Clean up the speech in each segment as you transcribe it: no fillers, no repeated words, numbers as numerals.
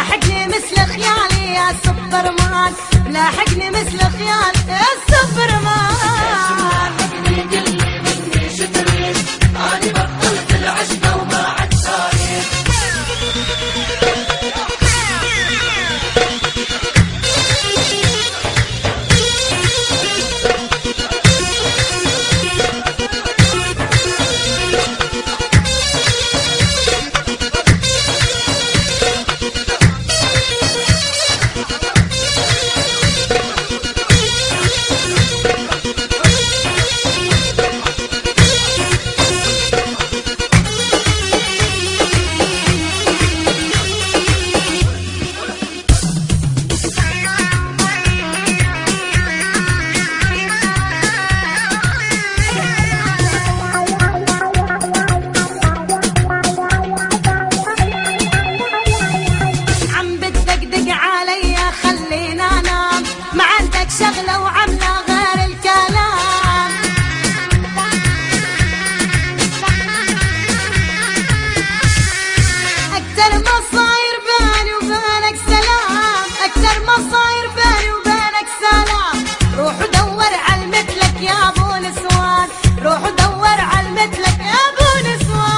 لاحقني مثل خيالي يا سوبرمان، لاحقني مثل خيالي يا سوبرمان. شغلة وعملة غير الكلام، أكتر ما صاير بيني وبينك سلام، أكتر ما صاير بيني وبينك سلام. روح ودور على مثلك يا أبو نسوان، روح ودور على مثلك يا أبو نسوان.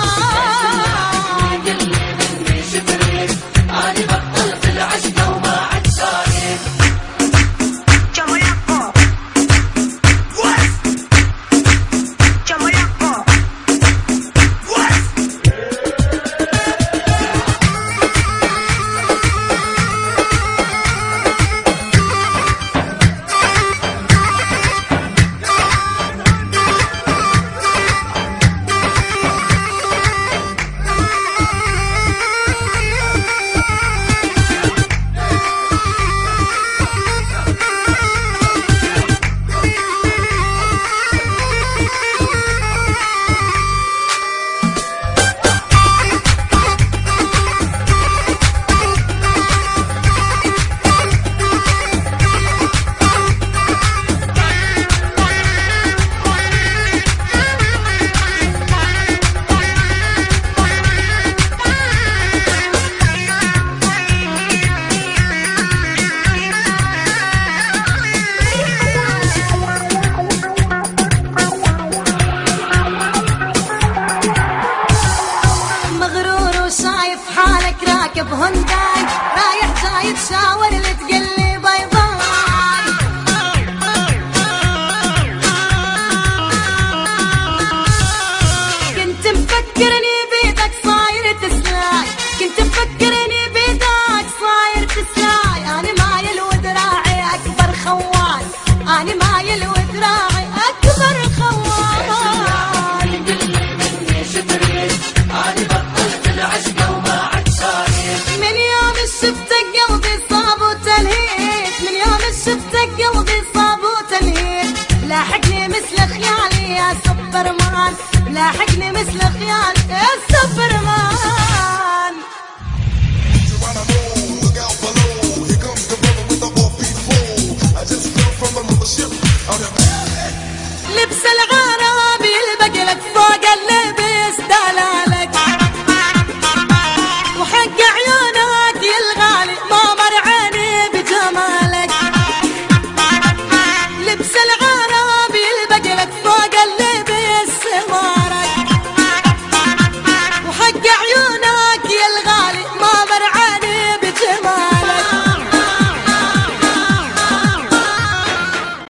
مني شفريك أنا بطلت العشق وما عاد صاير. راكب هونداي رايح جاي تشاور اللي تقلي باي باي. كنت مفكرني بيدك صاير تسلاي، كنت مفكرني بيدك صاير تسلاي. أنا مايل ودراعي أكبر خوان، أنا مايل ودراعي أكبر خوان. مني شفريك أنا بطلت العشق وما عاد صاير. من يوم شفتك قلبي صاب وتلهيت، من يوم شفتك قلبي صاب وتلهيت. لاحقني مثل خيالي يا سوبرمان، لاحقني مثل خيالي يا سوبرمان.